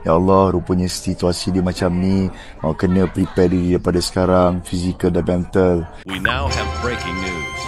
Ya Allah, rupanya situasi dia macam ni. Kena prepare diri daripada sekarang, fizikal dan mental. We now have breaking news.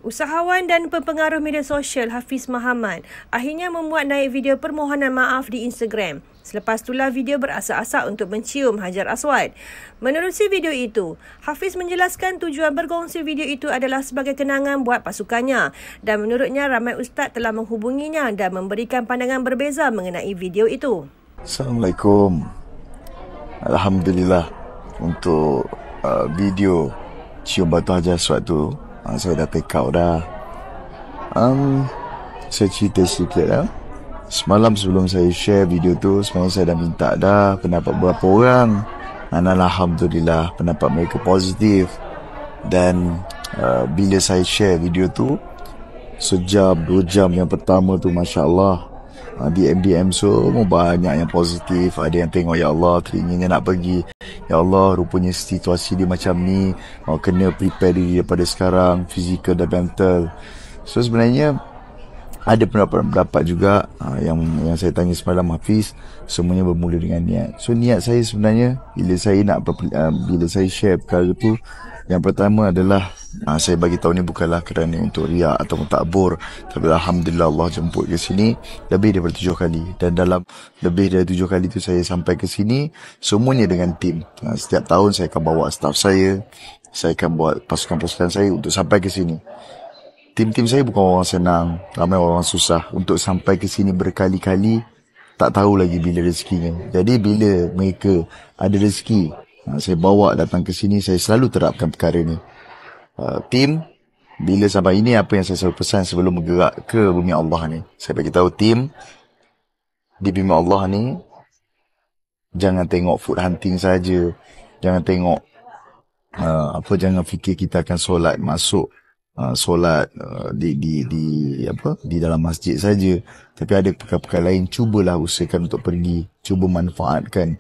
Usahawan dan pempengaruh media sosial Hafiz Muhammad akhirnya membuat naik video permohonan maaf di Instagram. Selepas itulah video berasak-asak untuk mencium Hajar Aswad. Menerusi video itu, Hafiz menjelaskan tujuan berkongsi video itu adalah sebagai kenangan buat pasukannya dan menurutnya ramai ustaz telah menghubunginya dan memberikan pandangan berbeza mengenai video itu. Assalamualaikum. Alhamdulillah untuk video cium batu Hajar Aswad tu, saya dah take out dah. Saya cerita sikit lah. Semalam sebelum saya share video tu, sebenarnya saya dah minta dah pendapat beberapa orang. Dan Alhamdulillah pendapat mereka positif. Dan bila saya share video tu, sejam, 2 jam yang pertama tu, Masya Allah, DM semua banyak yang positif. Ada yang tengok, ya Allah, teringin nak pergi. Ya Allah, rupanya situasi dia macam ni. Kena prepare diri daripada sekarang, fizikal dan mental. So sebenarnya ada pendapat juga yang saya tanya semalam Hafiz, semuanya bermula dengan niat. So niat saya sebenarnya bila saya share perkara tu, yang pertama adalah saya bagi tahu ni bukanlah kerana untuk riak ataupun takbur, tapi Alhamdulillah Allah jemput ke sini lebih daripada 7 kali, dan dalam lebih dari 7 kali tu saya sampai ke sini semuanya dengan tim. Setiap tahun saya akan bawa staff saya akan buat pasukan-pasukan saya untuk sampai ke sini. Tim-tim saya bukan orang senang, ramai orang susah untuk sampai ke sini berkali-kali, tak tahu lagi bila rezekinya. Jadi bila mereka ada rezeki, saya bawa datang ke sini, saya selalu terapkan perkara ni. Tim, bila sampai ini apa yang saya selalu pesan sebelum bergerak ke bumi Allah ni. Saya bagi tahu tim, di bumi Allah ni, jangan tengok food hunting saja, jangan tengok jangan fikir kita akan solat masuk solat di dalam masjid saja, tapi ada perkara-perkara lain. Cubalah usahakan untuk pergi, cuba manfaatkan,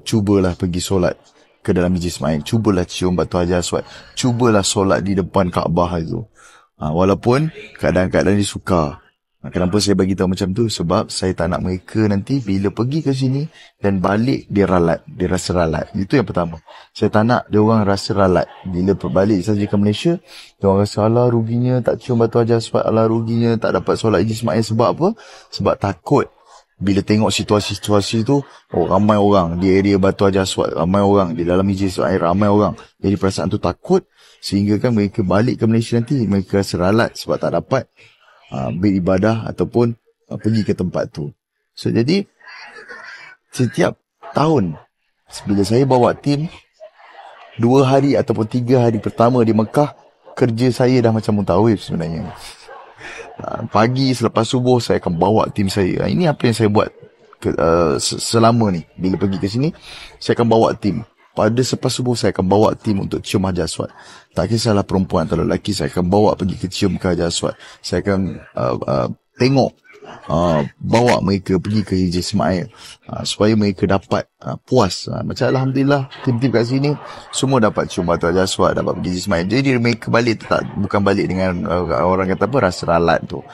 cubalah pergi solat ke dalam Masjid Ismail, cubalah cium batu Hajar Aswad, cubalah solat di depan Kaabah itu. Walaupun kadang-kadang dia suka. Kenapa saya bagi tahu macam tu? Sebab saya tak nak mereka nanti bila pergi ke sini dan balik dia rasa ralat. Itu yang pertama. Saya tak nak dia orang rasa ralat. Bila balik saja ke Malaysia, dia orang rasa alah ruginya tak cium batu Hajar Aswad, alah ruginya tak dapat solat Haji Ismail. Sebab apa? Sebab takut bila tengok situasi-situasi tu, ramai orang di area batu Hajar Aswad, ramai orang di dalam Masjid Ismail, ramai orang. Jadi perasaan tu takut sehingga kan mereka balik ke Malaysia nanti mereka rasa ralat sebab tak dapat beribadah ataupun pergi ke tempat tu. So jadi setiap tahun bila saya bawa tim 2 hari ataupun 3 hari pertama di Mekah, kerja saya dah macam muntawif sebenarnya. Pagi selepas subuh saya akan bawa tim saya. Ini apa yang saya buat selama ni. Bila pergi ke sini, saya akan bawa tim. Pada selepas subuh saya akan bawa tim untuk cium Hajar Aswad. Tak kisahlah perempuan atau lelaki, saya akan bawa pergi ke cium ke Hajar Aswad. Saya akan tengok, bawa mereka pergi ke Haji Ismail, supaya mereka dapat puas. Macam Alhamdulillah tim-tim kat sini semua dapat cium batu Hajar Aswad, dapat pergi Haji Ismail. Jadi mereka balik bukan balik dengan orang kata apa, rasa ralat tu.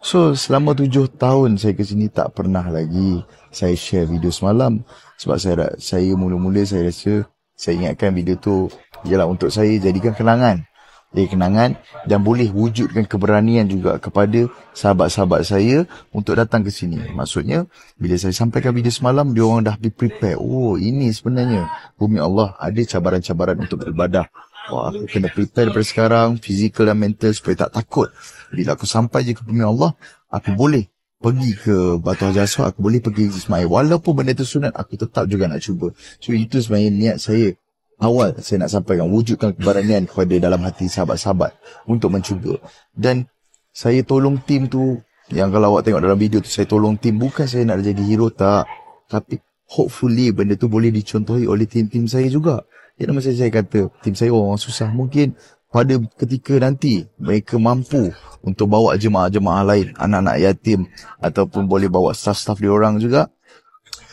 So selama 7 tahun saya ke sini tak pernah lagi saya share video semalam. Sebab saya mula-mula saya rasa, saya ingatkan video tu ialah untuk saya jadikan kenangan. Jadi kenangan dan boleh wujudkan keberanian juga kepada sahabat-sahabat saya untuk datang ke sini. Maksudnya bila saya sampaikan video semalam, dia orang dah be prepare. Oh, ini sebenarnya bumi Allah ada cabaran-cabaran untuk beribadah. Wah, aku kena prepare daripada sekarang, fizikal dan mental, supaya tak takut. Bila aku sampai je ke bumi Allah, aku boleh pergi ke batu Hajar Aswad, aku boleh pergi ke Ismail. Walaupun benda tu sunat, aku tetap juga nak cuba. So itu sebenarnya niat saya awal, saya nak sampaikan, wujudkan keberanian kepada dalam hati sahabat-sahabat untuk mencuba. Dan saya tolong tim tu, yang kalau awak tengok dalam video tu, saya tolong tim, bukan saya nak jadi hero, tak. Tapi hopefully benda tu boleh dicontohi oleh tim-tim saya juga. Jadi macam saya kata, tim saya orang susah. Mungkin pada ketika nanti mereka mampu untuk bawa jemaah-jemaah lain, anak-anak yatim, ataupun boleh bawa staff-staff diorang juga,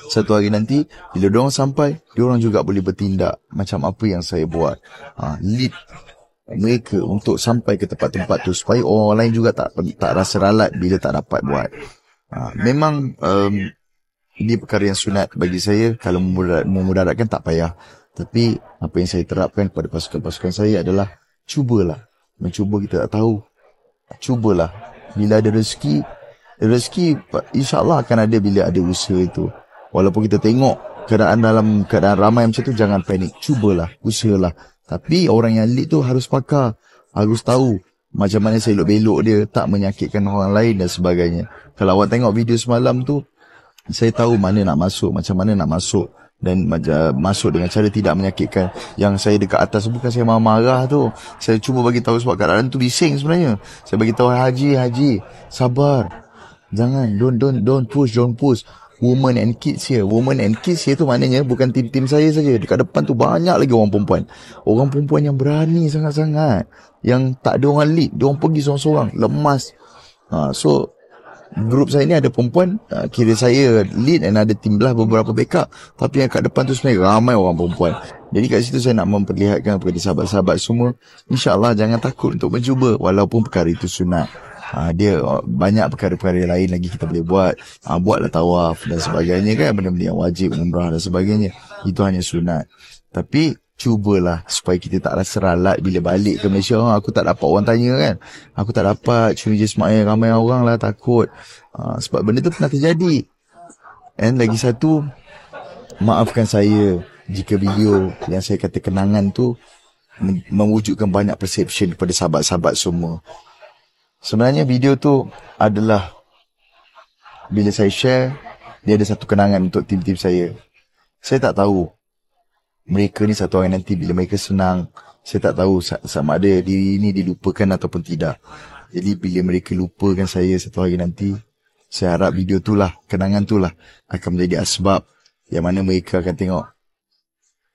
satu hari nanti bila diorang sampai, diorang juga boleh bertindak macam apa yang saya buat. Lead mereka untuk sampai ke tempat-tempat tu, supaya orang lain juga tak rasa ralat bila tak dapat buat. Memang Ini perkara yang sunat bagi saya. Kalau memudaratkan tak payah. Tapi apa yang saya terapkan kepada pasukan-pasukan saya adalah cubalah. Mencuba kita tak tahu. Cubalah. Bila ada rezeki insyaAllah akan ada bila ada usaha itu. Walaupun kita tengok dalam keadaan ramai macam tu, jangan panik. Cubalah, usahalah. Tapi orang yang lead tu harus pakar. Harus tahu macam mana saya elok-belok dia, tak menyakitkan orang lain dan sebagainya. Kalau awak tengok video semalam tu, saya tahu mana nak masuk, macam mana nak masuk. Dan masuk dengan cara tidak menyakitkan. Yang saya dekat atas bukan saya marah tu. Saya cuba bagi tahu sebab keadaan tu bising sebenarnya. Saya bagi tahu Haji, sabar. Jangan, don't push. Women and kids here tu maknanya bukan tim saya saja. Dekat depan tu banyak lagi orang perempuan. Orang perempuan yang berani sangat-sangat. Yang tak ada orang lead. Diorang pergi seorang-seorang. Lemas. So, grup saya ni ada perempuan. Kira saya lead dan ada tim belah beberapa backup. Tapi yang kat depan tu sebenarnya ramai orang perempuan. Jadi kat situ saya nak memperlihatkan kepada sahabat-sahabat semua. InsyaAllah jangan takut untuk mencuba. Walaupun perkara itu sunat. Dia banyak perkara-perkara lain lagi kita boleh buat. Buatlah tawaf dan sebagainya kan, benda-benda yang wajib, umrah dan sebagainya. Itu hanya sunat. Tapi cubalah supaya kita tak rasa ralat bila balik ke Malaysia. Aku tak dapat orang tanya kan, aku tak dapat curi Ismail, ramai orang lah takut. Sebab benda tu pernah terjadi. And lagi satu, maafkan saya jika video yang saya kata kenangan tu mewujudkan banyak perception kepada sahabat-sahabat semua. Sebenarnya video tu adalah, bila saya share, dia ada satu kenangan untuk tim-tim saya. Saya tak tahu mereka ni satu hari nanti bila mereka senang, saya tak tahu sama ada diri ni dilupakan ataupun tidak. Jadi bila mereka lupakan saya satu hari nanti, saya harap video tu lah, kenangan tu lah akan menjadi asbab yang mana mereka akan tengok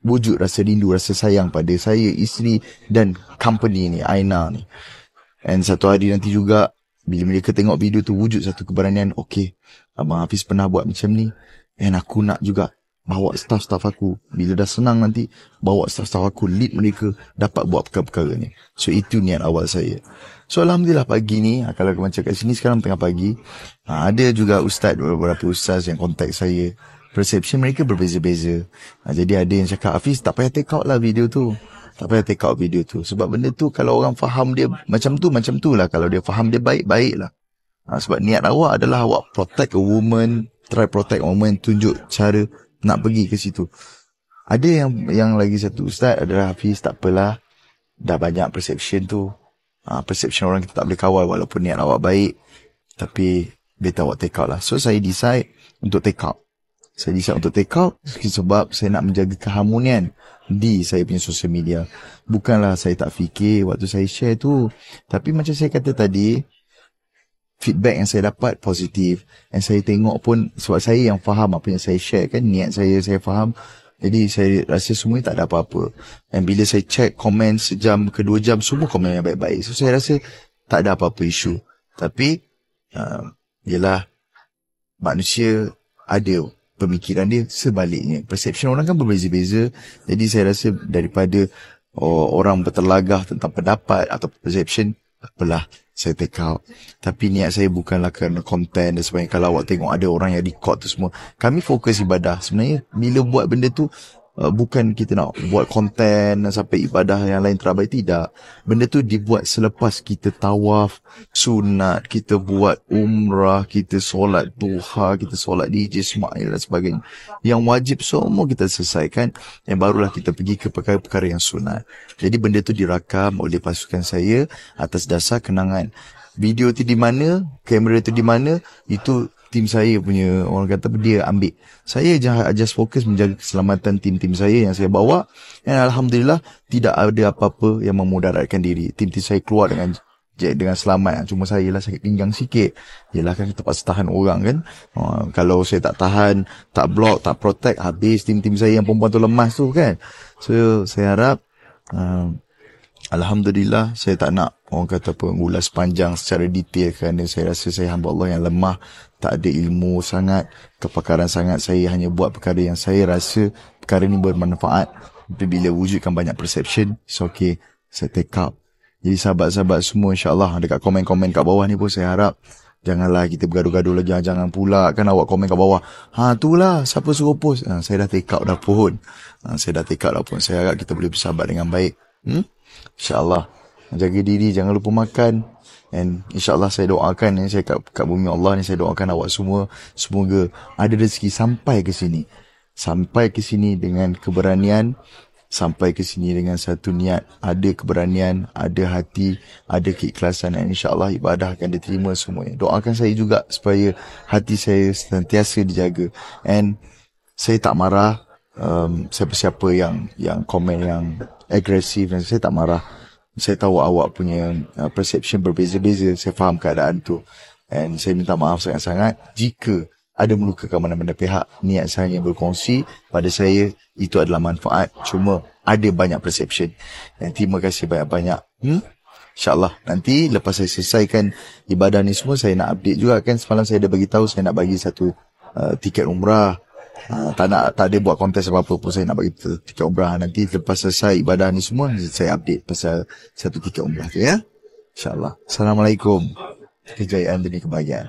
wujud rasa rindu, rasa sayang pada saya, isteri dan company ni, Aina ni. And satu hari nanti juga, bila mereka tengok video tu, wujud satu keberanian, okay, Abang Hafiz pernah buat macam ni, and aku nak juga bawa staff-staff aku. Bila dah senang nanti, bawa staff-staff aku, lead mereka, dapat buat perkara-perkara ni. So, itu niat awal saya. So, Alhamdulillah pagi ni, kalau aku macam kat sini sekarang tengah pagi, ada juga beberapa ustaz yang kontak saya. Perception mereka berbeza-beza. Jadi ada yang cakap, Hafiz, tak payah take out lah video tu. Tak payah take out video tu. Sebab benda tu kalau orang faham dia macam tu lah. Kalau dia faham dia baik lah. Sebab niat awak adalah awak protect a woman. Try protect a woman. Tunjuk cara nak pergi ke situ. Ada yang lagi satu ustaz adalah, Hafiz, tak apalah. Dah banyak perception tu. Perception orang kita tak boleh kawal walaupun niat awak baik. Tapi better awak take out lah. So saya decide untuk take out. Sebab saya nak menjaga keharmonian di saya punya social media. Bukanlah saya tak fikir waktu saya share tu. Tapi macam saya kata tadi, feedback yang saya dapat positif. Dan saya tengok pun, sebab saya yang faham apa yang saya share kan, niat saya faham. Jadi saya rasa semua tak ada apa-apa. Dan bila saya check komen sejam ke 2 jam, semua komen yang baik-baik. So saya rasa tak ada apa-apa isu. Tapi yelah, manusia ada pemikiran dia sebaliknya. Perception orang kan berbeza-beza. Jadi saya rasa daripada orang berterlagah tentang pendapat atau perception, apalah, saya take out. Tapi niat saya bukanlah kerana konten dan sebagainya. Kalau awak tengok ada orang yang record tu semua, kami fokus ibadah. Sebenarnya bila buat benda tu, bukan kita nak buat konten sampai ibadah yang lain terabai, tidak. Benda tu dibuat selepas kita tawaf sunat, kita buat umrah, kita solat duha, kita solat di Ismail dan sebagainya. Yang wajib semua kita selesaikan, yang barulah kita pergi ke perkara-perkara yang sunat. Jadi benda tu dirakam oleh pasukan saya atas dasar kenangan. Video tu di mana, kamera tu di mana, itu tim saya punya, orang kata dia ambil. Saya just fokus menjaga keselamatan tim-tim saya yang saya bawa. Dan Alhamdulillah tidak ada apa-apa yang memudaratkan diri. Tim-tim saya keluar dengan selamat. Cuma saya lah sakit pinggang sikit. Yelah kan terpaksa tahan orang kan. Kalau saya tak tahan, tak block, tak protect, habis tim-tim saya yang perempuan tu lemas tu kan. So saya harap Alhamdulillah, saya tak nak orang kata apa ulas panjang secara detail kerana saya rasa saya hamba Allah yang lemah, tak ada ilmu sangat, kepakaran sangat. Saya hanya buat perkara yang saya rasa perkara ni bermanfaat. Tapi bila wujudkan banyak perception, it's okay, saya take up. Jadi sahabat-sahabat semua, insyaAllah dekat komen-komen kat bawah ni pun saya harap Janganlah kita bergaduh-gaduh lagi. Jangan pula kan awak komen kat bawah, itulah siapa suruh post. Saya dah take out dah pun. Saya harap kita boleh bersahabat dengan baik. InsyaAllah. Jaga diri, jangan lupa makan. And insyaAllah saya doakan, saya kat bumi Allah ni, saya doakan awak semua, semoga ada rezeki sampai ke sini. Sampai ke sini dengan keberanian, sampai ke sini dengan satu niat, ada keberanian, ada hati, ada keikhlasan, dan insyaAllah ibadah akan diterima semuanya. Doakan saya juga supaya hati saya sentiasa dijaga. And saya tak marah siapa-siapa yang komen yang agresif, dan saya tak marah. Saya tahu awak punya perception berbeza-beza, saya faham keadaan tu. And saya minta maaf sangat-sangat jika ada melukakan mana-mana pihak. Niat saya berkongsi pada saya itu adalah manfaat. Cuma ada banyak perception. Dan terima kasih banyak-banyak. InsyaAllah nanti lepas saya selesaikan ibadah ni semua, saya nak update juga kan. Semalam saya dah bagi tahu saya nak bagi satu tiket umrah. Tak ada buat kontes apa-apa pun, saya nak bagi tiket umrah. Nanti lepas selesai ibadah ni semua, saya update pasal satu tiket umrah tu ya. InsyaAllah. Assalamualaikum. Kejayaan demi kebahagiaan.